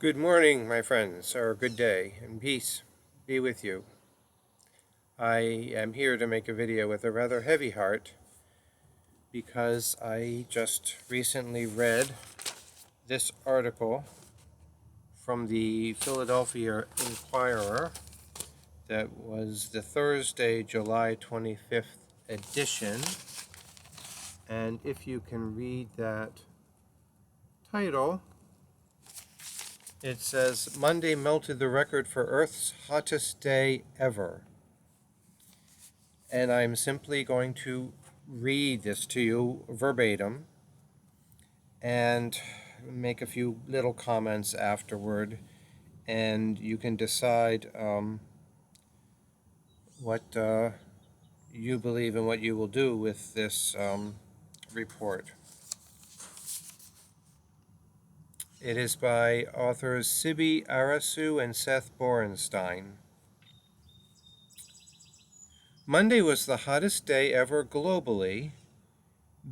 Good morning, my friends, or good day, and peace be with you. I am here to make a video with a rather heavy heart because I just recently read this article from the Philadelphia Inquirer that was the Thursday, July 25th edition. And if you can read that title, it says, Monday melted the record for Earth's hottest day ever. And I'm simply going to read this to you verbatim and make a few little comments afterward, and you can decide what you believe and what you will do with this report. It is by authors Sibi Arasu and Seth Borenstein. Monday was the hottest day ever globally,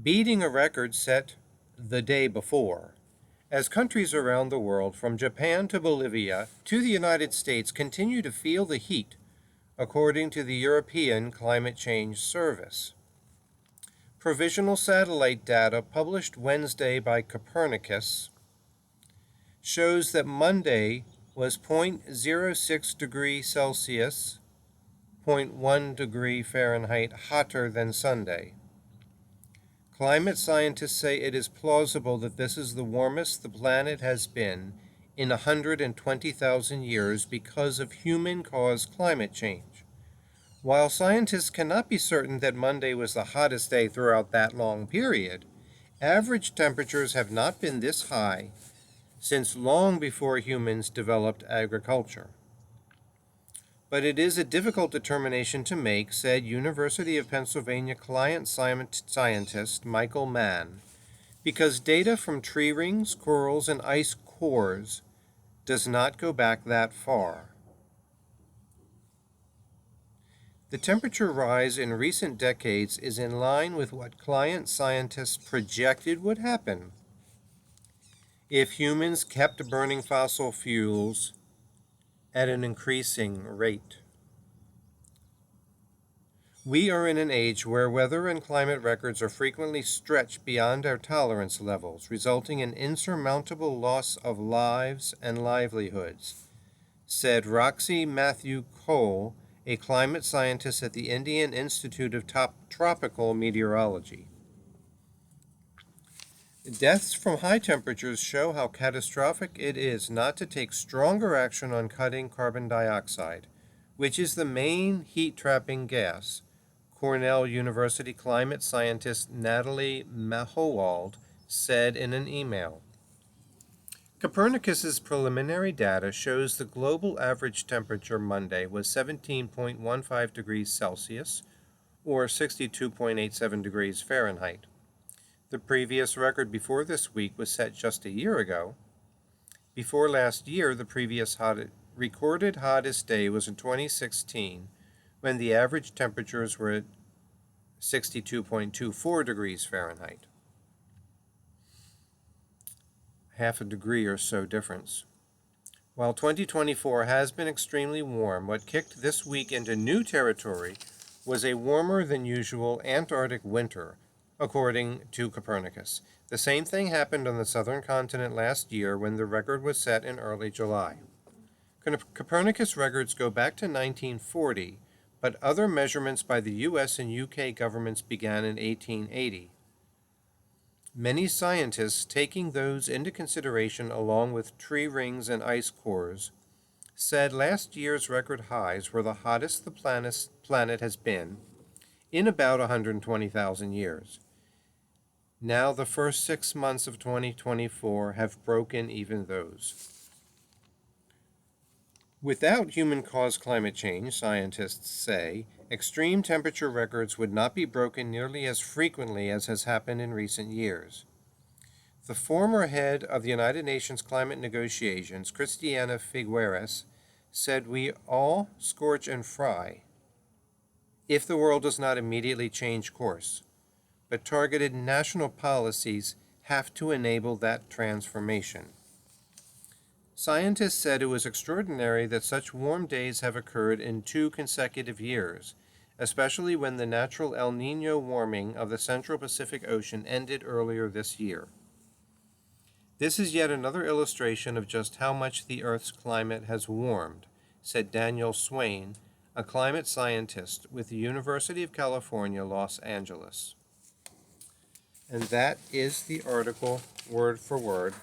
beating a record set the day before, as countries around the world, from Japan to Bolivia to the United States, continue to feel the heat, according to the European Climate Change Service. Provisional satellite data published Wednesday by Copernicus shows that Monday was 0.06 degrees Celsius, 0.1 degree Fahrenheit hotter than Sunday. Climate scientists say it is plausible that this is the warmest the planet has been in 120,000 years because of human-caused climate change. While scientists cannot be certain that Monday was the hottest day throughout that long period, average temperatures have not been this high since long before humans developed agriculture. But it is a difficult determination to make, said University of Pennsylvania climate scientist Michael Mann, because data from tree rings, corals, and ice cores does not go back that far. The temperature rise in recent decades is in line with what climate scientists projected would happen if humans kept burning fossil fuels at an increasing rate. We are in an age where weather and climate records are frequently stretched beyond our tolerance levels, resulting in insurmountable loss of lives and livelihoods, said Roxy Matthew Cole, a climate scientist at the Indian Institute of Tropical Meteorology. Deaths from high temperatures show how catastrophic it is not to take stronger action on cutting carbon dioxide, which is the main heat-trapping gas, Cornell University climate scientist Natalie Mahowald said in an email. Copernicus's preliminary data shows the global average temperature Monday was 17.15 degrees Celsius, or 62.87 degrees Fahrenheit. The previous record before this week was set just a year ago. Before last year, the previous recorded hottest day was in 2016, when the average temperatures were at 62.24 degrees Fahrenheit. Half a degree or so difference. While 2024 has been extremely warm, what kicked this week into new territory was a warmer than usual Antarctic winter, according to Copernicus. The same thing happened on the southern continent last year when the record was set in early July. Copernicus records go back to 1940, but other measurements by the US and UK governments began in 1880. Many scientists, taking those into consideration along with tree rings and ice cores, said last year's record highs were the hottest the planet has been in about 120,000 years. Now the first 6 months of 2024 have broken even those. Without human-caused climate change, scientists say, extreme temperature records would not be broken nearly as frequently as has happened in recent years. The former head of the United Nations climate negotiations, Christiana Figueres, said we all scorch and fry if the world does not immediately change course, but targeted national policies have to enable that transformation. Scientists said it was extraordinary that such warm days have occurred in 2 consecutive years, especially when the natural El Nino warming of the Central Pacific Ocean ended earlier this year. This is yet another illustration of just how much the Earth's climate has warmed, said Daniel Swain, a climate scientist with the University of California, Los Angeles. And that is the article, word for word.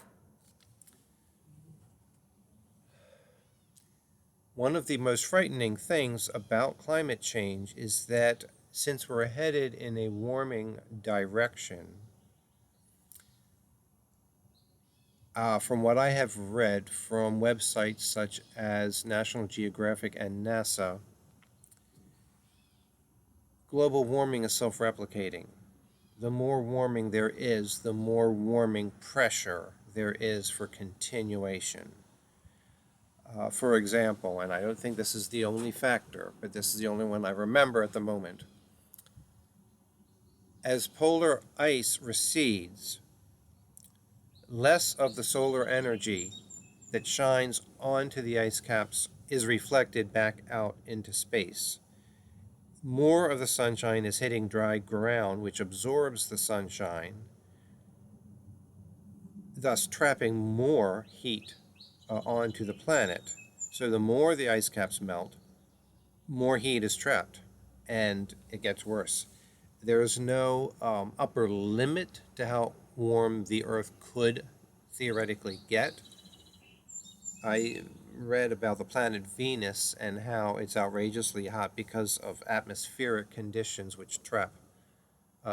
One of the most frightening things about climate change is that since we're headed in a warming direction, from what I have read from websites such as National Geographic and NASA, global warming is self-replicating. The more warming there is, the more warming pressure there is for continuation. For example, and I don't think this is the only factor, but this is the only one I remember at the moment. As polar ice recedes, less of the solar energy that shines onto the ice caps is reflected back out into space. More of the sunshine is hitting dry ground, which absorbs the sunshine, thus trapping more heat onto the planet. So the more the ice caps melt, more heat is trapped, and it gets worse. There is no upper limit to how warm the Earth could theoretically get. I read about the planet Venus and how it's outrageously hot because of atmospheric conditions which trap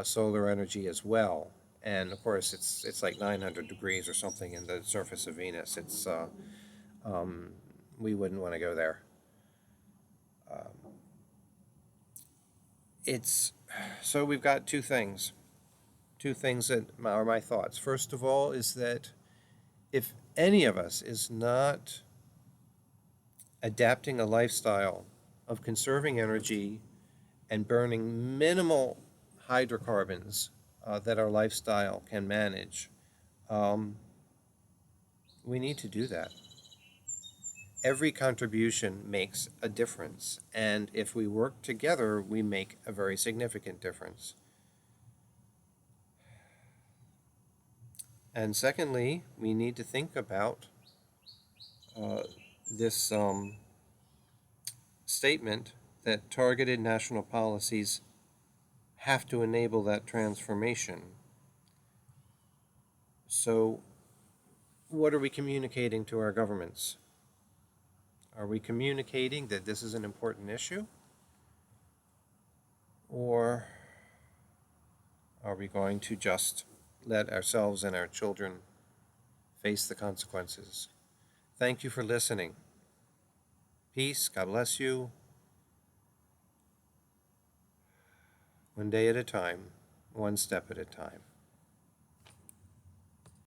solar energy as well. And of course, it's like 900 degrees or something in the surface of Venus. We wouldn't want to go there. It's so we've got two things that are my thoughts. First of all, is that if any of us is not adapting a lifestyle of conserving energy and burning minimal hydrocarbons that our lifestyle can manage, we need to do that. Every contribution makes a difference, and if we work together, we make a very significant difference. And secondly, we need to think about this statement that targeted national policies have to enable that transformation. So, what are we communicating to our governments? Are we communicating that this is an important issue? Or are we going to just let ourselves and our children face the consequences? Thank you for listening. Peace, God bless you. One day at a time, one step at a time.